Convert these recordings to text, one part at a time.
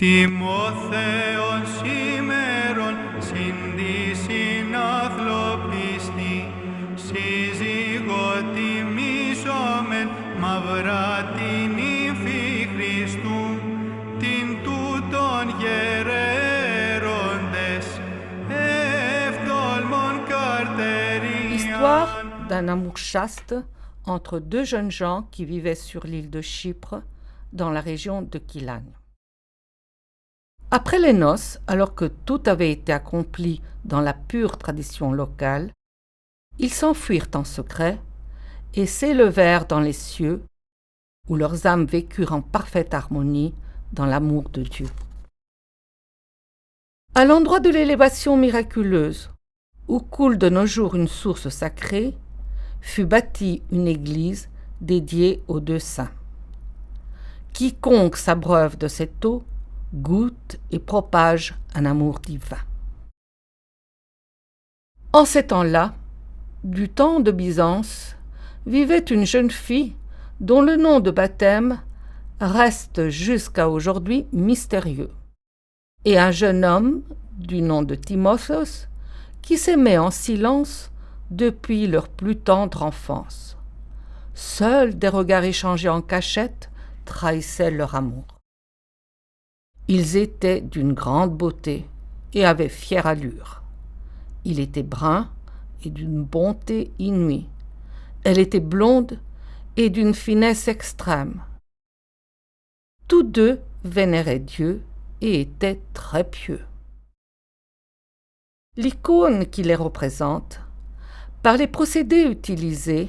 Τιμόθεον σήμερον συντήσιν αθλοπίστη, σύζυγο τιμήσομεν μαυρά την ύφη Χριστού, την τούτον γερέροντες, ευτόλμον καρτερίαν. Histoire d'un amour chaste entre deux jeunes gens qui vivaient sur l'île de Chypre, dans la région de Kyllane. Après les noces, alors que tout avait été accompli dans la pure tradition locale, ils s'enfuirent en secret et s'élevèrent dans les cieux, où leurs âmes vécurent en parfaite harmonie dans l'amour de Dieu. À l'endroit de l'élévation miraculeuse, où coule de nos jours une source sacrée, fut bâtie une église dédiée aux deux saints. Quiconque s'abreuve de cette eau goûte et propage un amour divin. En ces temps-là, du temps de Byzance, vivait une jeune fille dont le nom de baptême reste jusqu'à aujourd'hui mystérieux, et un jeune homme du nom de Timotheos qui s'aimaient en silence depuis leur plus tendre enfance. Seuls des regards échangés en cachette trahissaient leur amour. Ils étaient d'une grande beauté et avaient fière allure. Il était brun et d'une bonté inouïe. Elle était blonde et d'une finesse extrême. Tous deux vénéraient Dieu et étaient très pieux. L'icône qui les représente, par les procédés utilisés,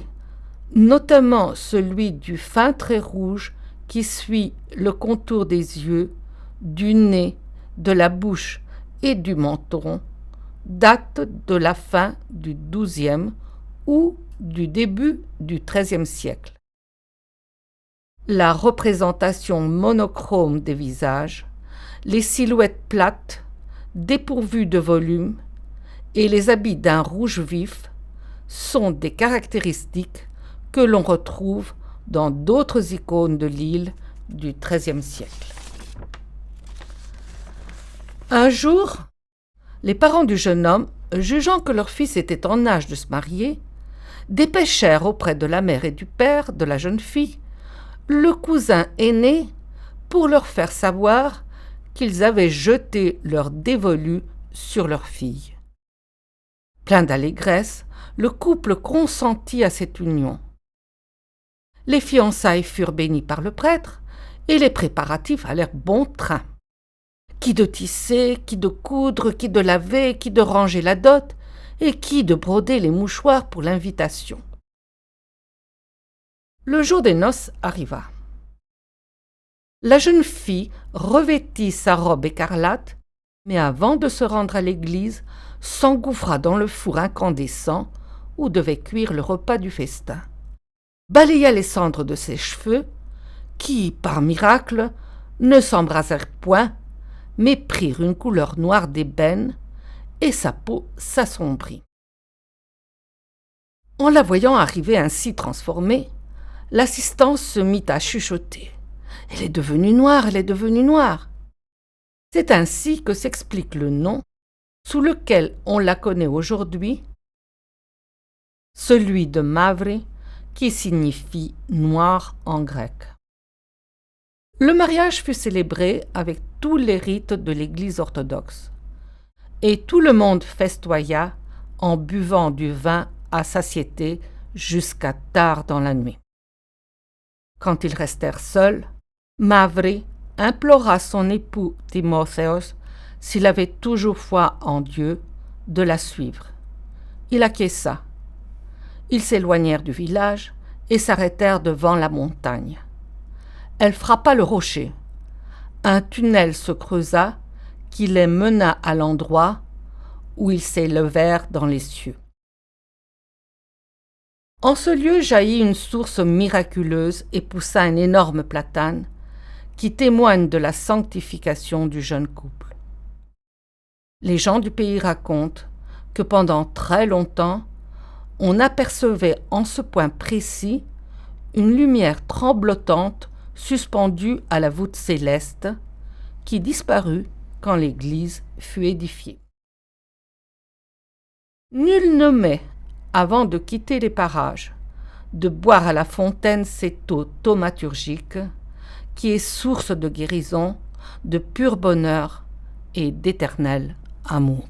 notamment celui du fin trait rouge qui suit le contour des yeux, du nez, de la bouche et du menton, date de la fin du XIIe ou du début du XIIIe siècle. La représentation monochrome des visages, les silhouettes plates, dépourvues de volume, et les habits d'un rouge vif sont des caractéristiques que l'on retrouve dans d'autres icônes de l'île du XIIIe siècle. Un jour, les parents du jeune homme, jugeant que leur fils était en âge de se marier, dépêchèrent auprès de la mère et du père de la jeune fille le cousin aîné pour leur faire savoir qu'ils avaient jeté leur dévolu sur leur fille. Plein d'allégresse, le couple consentit à cette union. Les fiançailles furent bénies par le prêtre et les préparatifs allèrent bon train. Qui de tisser, qui de coudre, qui de laver, qui de ranger la dot, et qui de broder les mouchoirs pour l'invitation. Le jour des noces arriva. La jeune fille revêtit sa robe écarlate, mais avant de se rendre à l'église, s'engouffra dans le four incandescent où devait cuire le repas du festin. Balaya les cendres de ses cheveux, qui, par miracle, ne s'embrasèrent point, mais prirent une couleur noire d'ébène, et sa peau s'assombrit. En la voyant arriver ainsi transformée, l'assistance se mit à chuchoter. « Elle est devenue noire, elle est devenue noire !» C'est ainsi que s'explique le nom sous lequel on la connaît aujourd'hui, celui de Mavri, qui signifie noir en grec. Le mariage fut célébré avec tous les rites de l'Église orthodoxe, et tout le monde festoya en buvant du vin à satiété jusqu'à tard dans la nuit. Quand ils restèrent seuls, Mavri implora son époux Timotheos, s'il avait toujours foi en Dieu, de la suivre. Il acquiesça. Ils s'éloignèrent du village et s'arrêtèrent devant la montagne. Elle frappa le rocher. Un tunnel se creusa qui les mena à l'endroit où ils s'élevèrent dans les cieux. En ce lieu jaillit une source miraculeuse et poussa un énorme platane qui témoigne de la sanctification du jeune couple. Les gens du pays racontent que pendant très longtemps, on apercevait en ce point précis une lumière tremblotante suspendue à la voûte céleste qui disparut quand l'église fut édifiée. Nul n'omet, avant de quitter les parages, de boire à la fontaine cette eau thaumaturgique qui est source de guérison, de pur bonheur et d'éternel amour.